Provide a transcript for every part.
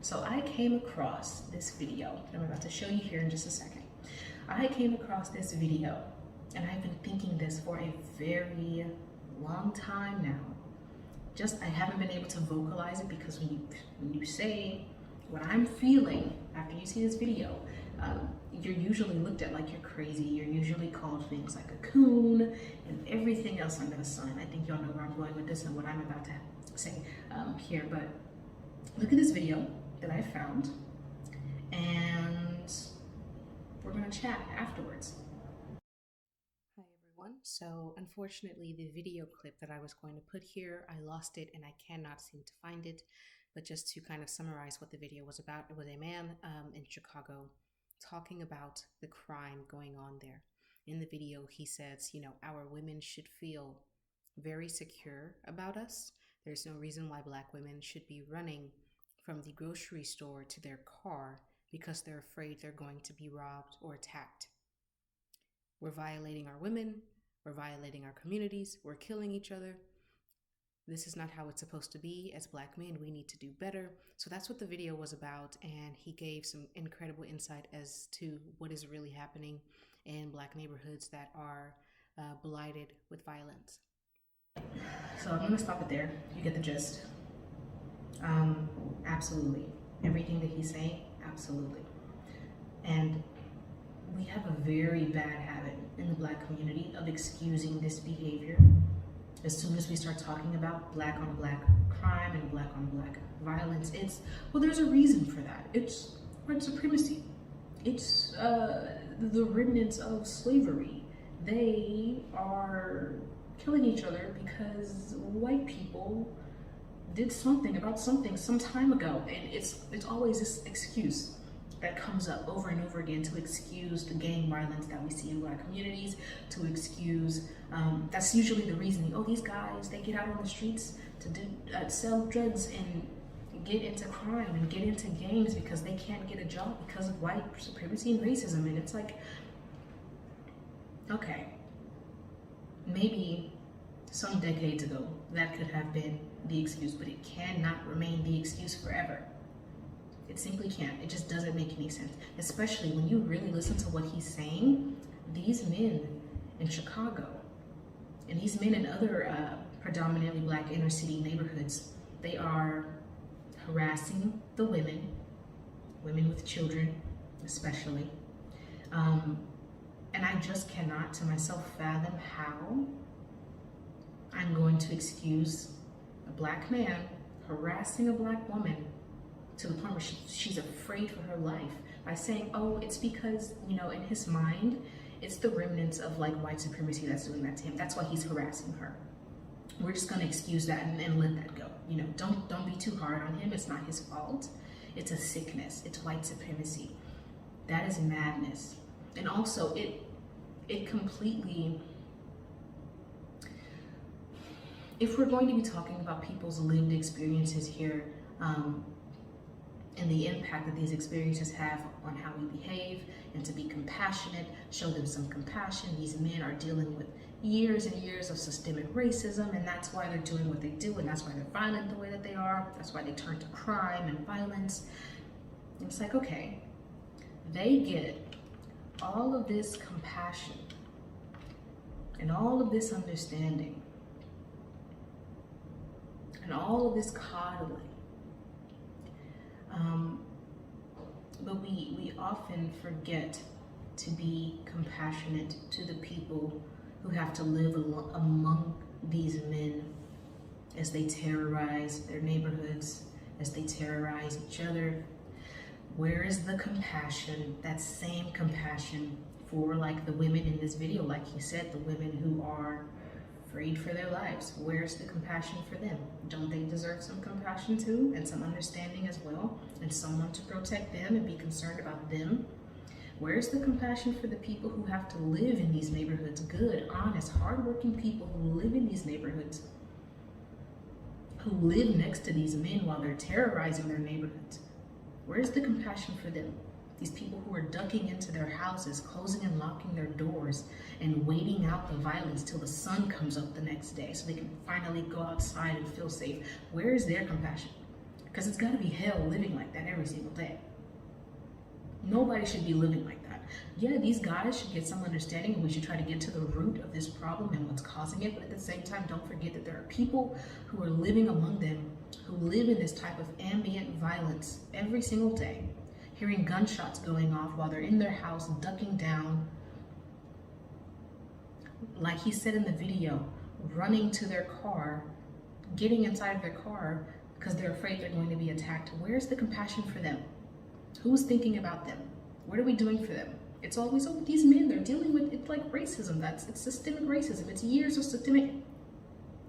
So I came across this video that I'm about to show you here in just a second. I came across this video and I've been thinking this for a very long time now. I haven't been able to vocalize it because when you say what I'm feeling after you see this video, you're usually looked at like you're crazy. You're usually called things like a coon and everything else under the sun. I think y'all know where I'm going with this and what I'm about to say here, but look at this video that I found and we're gonna chat afterwards. Hi everyone. So unfortunately the video clip that I was going to put here, I lost it and I cannot seem to find it. But just to kind of summarize what the video was about, it was a man in Chicago talking about the crime going on there. In the video, he says, our women should feel very secure about us. There's no reason why Black women should be running from the grocery store to their car because they're afraid they're going to be robbed or attacked. We're violating our women, we're violating our communities, we're killing each other. This is not how it's supposed to be. As Black men, we need to do better. So that's what the video was about, and he gave some incredible insight as to what is really happening in Black neighborhoods that are blighted with violence. So I'm going to stop it there. You get the gist. Absolutely. Everything that he's saying, absolutely. And we have a very bad habit in the Black community of excusing this behavior. As soon as we start talking about Black on Black crime and Black on Black violence, there's a reason for that. It's white supremacy. It's the remnants of slavery. They are killing each other because white people did something about something some time ago. And it's always this excuse that comes up over and over again to excuse the gang violence that we see in Black communities, to excuse, that's usually the reasoning. Oh, these guys, they get out on the streets to sell drugs and get into crime and get into gangs because they can't get a job because of white supremacy and racism. And it's like, okay, maybe some decades ago that could have been the excuse, but it cannot remain the excuse forever. It simply can't. It just doesn't make any sense, especially when you really listen to what he's saying. These men in Chicago and these men in other predominantly Black inner city neighborhoods, they are harassing the women with children especially. And I just cannot to myself fathom how I'm going to excuse a Black man harassing a Black woman to the point where she's afraid for her life by saying, oh, it's because, in his mind, it's the remnants of like white supremacy that's doing that to him. That's why he's harassing her. We're just gonna excuse that and let that go. Don't be too hard on him. It's not his fault. It's a sickness. It's white supremacy. That is madness. And also it completely, if we're going to be talking about people's lived experiences here, and the impact that these experiences have on how we behave, and to be compassionate, show them some compassion. These men are dealing with years and years of systemic racism, and that's why they're doing what they do, and that's why they're violent the way that they are. That's why they turn to crime and violence. And it's like, okay, they get all of this compassion and all of this understanding and all of this coddling. But we often forget to be compassionate to the people who have to live among these men as they terrorize their neighborhoods, as they terrorize each other. Where is the compassion, that same compassion for like the women in this video, like he said, the women who are afraid for their lives? Where's the compassion for them? Don't they deserve some compassion too, and some understanding as well, and someone to protect them and be concerned about them? Where's the compassion for the people who have to live in these neighborhoods? Good, honest, hardworking people who live in these neighborhoods, who live next to these men while they're terrorizing their neighborhoods. Where's the compassion for them? These people who are ducking into their houses, closing and locking their doors, and waiting out the violence till the sun comes up the next day so they can finally go outside and feel safe. Where is their compassion? because it's got to be hell living like that every single day. Nobody should be living like that. Yeah, these guys should get some understanding, and we should try to get to the root of this problem and what's causing it. But at the same time, don't forget that there are people who are living among them who live in this type of ambient violence every single day, hearing gunshots going off while they're in their house, ducking down. Like he said in the video, running to their car, getting inside of their car because they're afraid they're going to be attacked. Where's the compassion for them? Who's thinking about them? What are we doing for them? It's always, oh, these men, they're dealing with, it's like racism. It's systemic racism. It's years of systemic.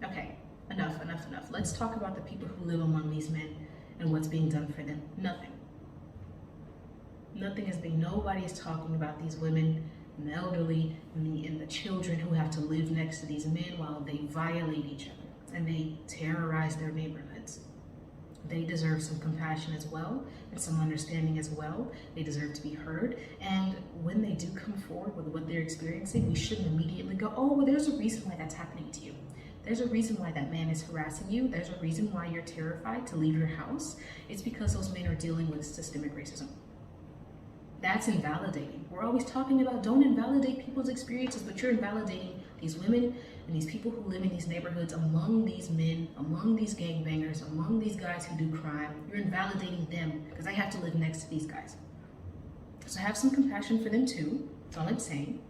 Okay, enough. Let's talk about the people who live among these men and what's being done for them. Nothing is being, nobody is talking about these women and the elderly and the children who have to live next to these men while they violate each other and they terrorize their neighborhoods. They deserve some compassion as well and some understanding as well. They deserve to be heard. And when they do come forward with what they're experiencing, we shouldn't immediately go, oh, well, there's a reason why that's happening to you. There's a reason why that man is harassing you. There's a reason why you're terrified to leave your house. It's because those men are dealing with systemic racism. That's invalidating. We're always talking about don't invalidate people's experiences, but you're invalidating these women and these people who live in these neighborhoods among these men, among these gangbangers, among these guys who do crime. You're invalidating them because I have to live next to these guys. So have some compassion for them too. That's all I'm saying.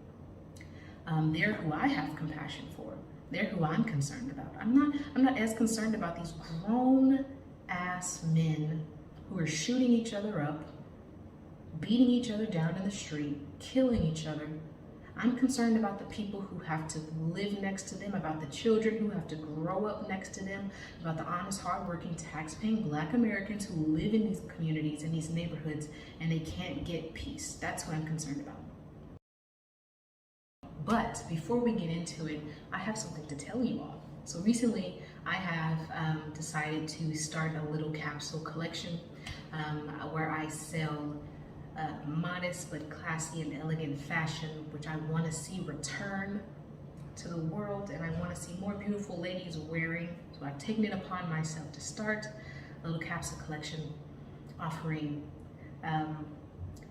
They're who I have compassion for. They're who I'm concerned about. I'm not as concerned about these grown ass men who are shooting each other up, beating each other down in the street, killing each other. I'm concerned about the people who have to live next to them, about the children who have to grow up next to them, about the honest, hardworking, tax-paying Black Americans who live in these communities, in these neighborhoods, and they can't get peace. That's what I'm concerned about. But before we get into it, I have something to tell you all. So recently, I have decided to start a little capsule collection where I sell modest but classy and elegant fashion, which I want to see return to the world, and I want to see more beautiful ladies wearing. So I've taken it upon myself to start a little capsule collection offering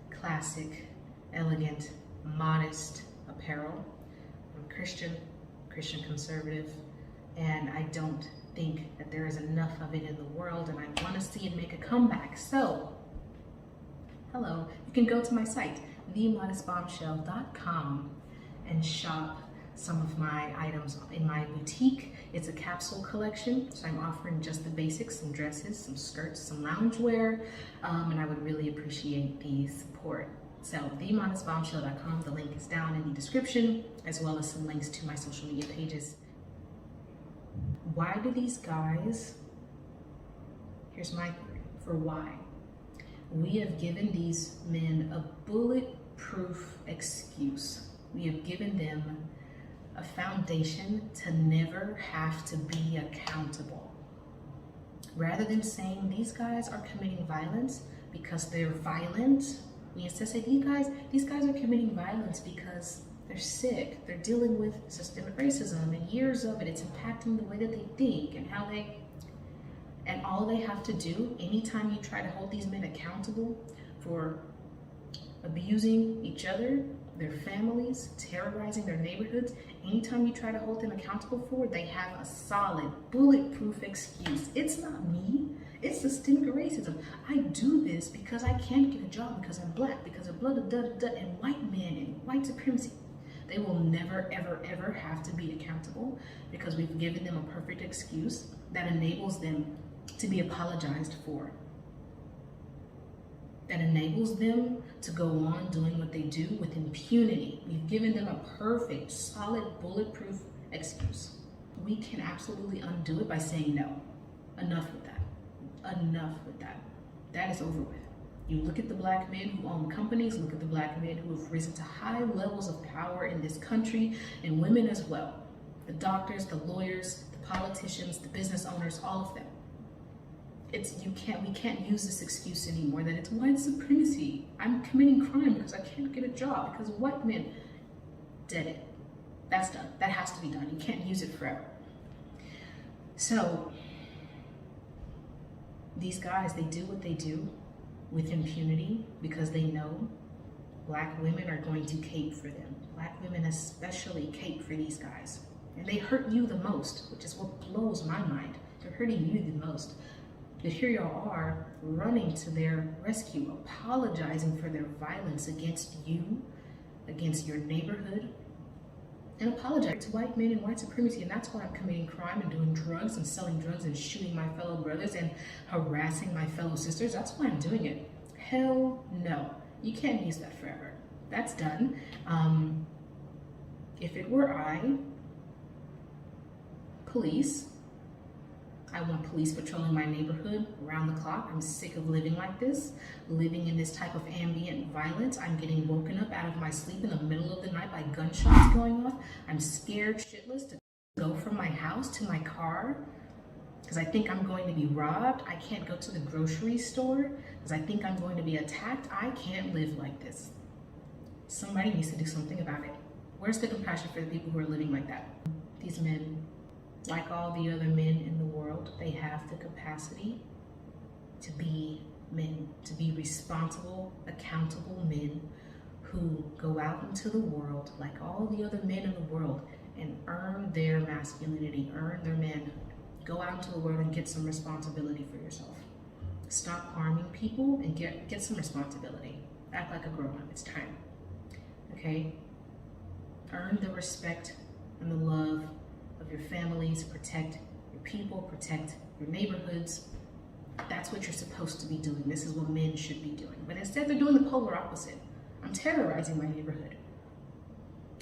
classic, elegant, modest apparel. I'm Christian conservative, and I don't think that there is enough of it in the world, and I want to see it make a comeback. So hello, you can go to my site, themodestbombshell.com, and shop some of my items in my boutique. It's a capsule collection, so I'm offering just the basics, some dresses, some skirts, some loungewear, and I would really appreciate the support. So themodestbombshell.com, the link is down in the description, as well as some links to my social media pages. Why do these guys, here's my theory for why. We have given these men a bulletproof excuse. We have given them a foundation to never have to be accountable. Rather than saying these guys are committing violence because they're violent, we instead say these guys are committing violence because they're sick. They're dealing with systemic racism and years of it. It's impacting the way that they think and how they. And all they have to do, anytime you try to hold these men accountable for abusing each other, their families, terrorizing their neighborhoods, anytime you try to hold them accountable for it, they have a solid, bulletproof excuse. It's not me, it's systemic racism. I do this because I can't get a job because I'm Black, because of blah, blah, blah, blah, and white men and white supremacy. They will never, ever, ever have to be accountable because we've given them a perfect excuse that enables them to be apologized for. That enables them to go on doing what they do with impunity. We've given them a perfect, solid, bulletproof excuse. We can absolutely undo it by saying no. Enough with that. Enough with that. That is over with. You look at the Black men who own companies, look at the Black men who have risen to high levels of power in this country, and women as well. The doctors, the lawyers, the politicians, the business owners, all of them. We can't use this excuse anymore that it's white supremacy. I'm committing crime because I can't get a job because white men did it. That's done. That has to be done. You can't use it forever. So These guys, they do what they do with impunity because they know Black women are going to cape for them. Black women especially cape for these guys. And they hurt you the most, which is what blows my mind. They're hurting you the most. But here y'all are running to their rescue, apologizing for their violence against you, against your neighborhood, and apologizing to white men and white supremacy. And that's why I'm committing crime and doing drugs and selling drugs and shooting my fellow brothers and harassing my fellow sisters. That's why I'm doing it. Hell no. You can't use that forever. That's done. If it were police, I want police patrolling my neighborhood around the clock. I'm sick of living like this, living in this type of ambient violence. I'm getting woken up out of my sleep in the middle of the night by gunshots going off. I'm scared shitless to go from my house to my car because I think I'm going to be robbed. I can't go to the grocery store because I think I'm going to be attacked. I can't live like this. Somebody needs to do something about it. Where's the compassion for the people who are living like that? These men, like all the other men in the world, they have the capacity to be men, to be responsible, accountable men who go out into the world like all the other men in the world and earn their masculinity, earn their manhood. Go out into the world and get some responsibility for yourself. Stop harming people and get some responsibility. Act like a grown-up. It's time. Okay? Earn the respect and the love of your families. Protect your people. Protect your neighborhoods. That's what you're supposed to be doing. This is what men should be doing. But instead, they're doing the polar opposite. I'm terrorizing my neighborhood.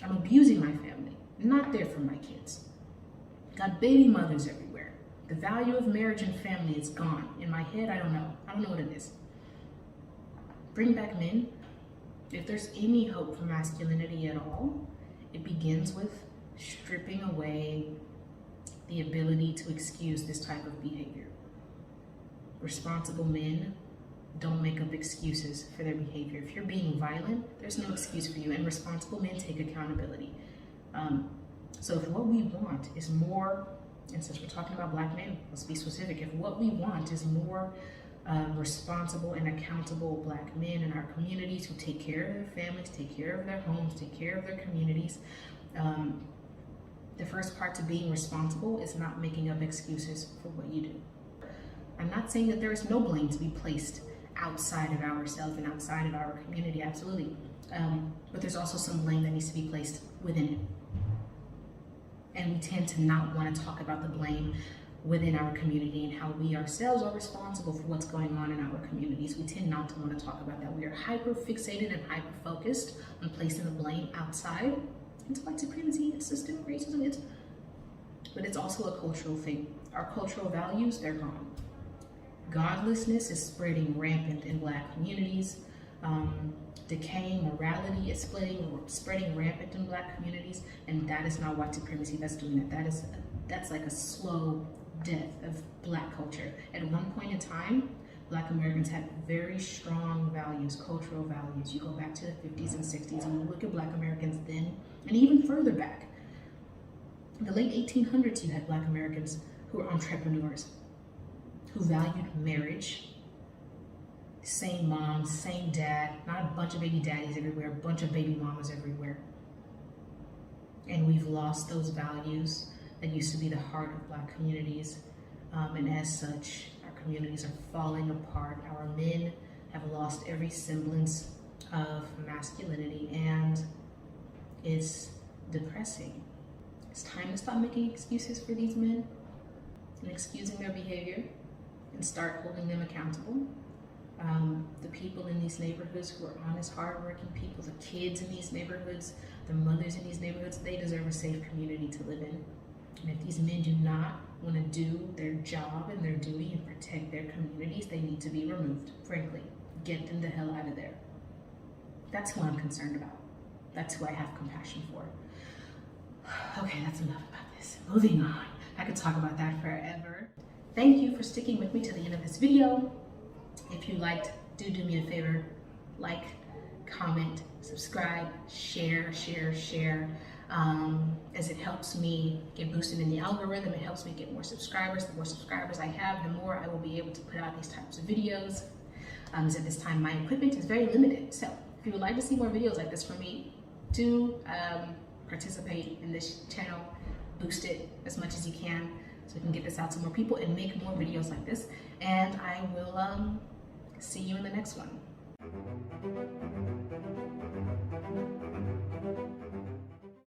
I'm abusing my family. Not there for my kids. Got baby mothers everywhere. The value of marriage and family is gone. In my head, I don't know. I don't know what it is. Bring back men. If there's any hope for masculinity at all, it begins with stripping away the ability to excuse this type of behavior. Responsible men don't make up excuses for their behavior. If you're being violent, there's no excuse for you, and responsible men take accountability. So if what we want is more, and since we're talking about Black men, let's be specific. If what we want is more responsible and accountable Black men in our communities who take care of their families, take care of their homes, take care of their communities, the first part to being responsible is not making up excuses for what you do. I'm not saying that there is no blame to be placed outside of ourselves and outside of our community, absolutely. But there's also some blame that needs to be placed within it. And we tend to not want to talk about the blame within our community and how we ourselves are responsible for what's going on in our communities. We tend not to want to talk about that. We are hyper fixated and hyper focused on placing the blame outside. It's white supremacy, it's systemic racism, but it's also a cultural thing. Our cultural values, they're gone. Godlessness is spreading rampant in Black communities. Decaying morality is spreading rampant in Black communities, and that is not white supremacy that's doing that. That's like a slow death of Black culture. At one point in time, Black Americans had very strong values, cultural values. You go back to the 50s and 60s and you look at Black Americans then, and even further back. In the late 1800s, you had Black Americans who were entrepreneurs, who valued marriage. Same mom, same dad, not a bunch of baby daddies everywhere, a bunch of baby mamas everywhere. And we've lost those values that used to be the heart of Black communities. And as such, our communities are falling apart. Our men have lost every semblance of masculinity, and it's depressing. It's time to stop making excuses for these men and excusing their behavior and start holding them accountable. The people in these neighborhoods who are honest, hardworking people, the kids in these neighborhoods, the mothers in these neighborhoods, they deserve a safe community to live in. And if these men do not want to do their job and their duty and protect their communities, they need to be removed, frankly. Get them the hell out of there. That's who I'm concerned about. That's who I have compassion for. Okay, that's enough about this. Moving on. I could talk about that forever. Thank you for sticking with me to the end of this video. If you liked, do me a favor, like, comment, subscribe, share. as it helps me get boosted in the algorithm. It helps me get more subscribers. The more subscribers I have, the more I will be able to put out these types of videos. As at this time, my equipment is very limited. So if you would like to see more videos like this from me, do participate in this channel, boost it as much as you can so we can get this out to more people and make more videos like this. And I will see you in the next one.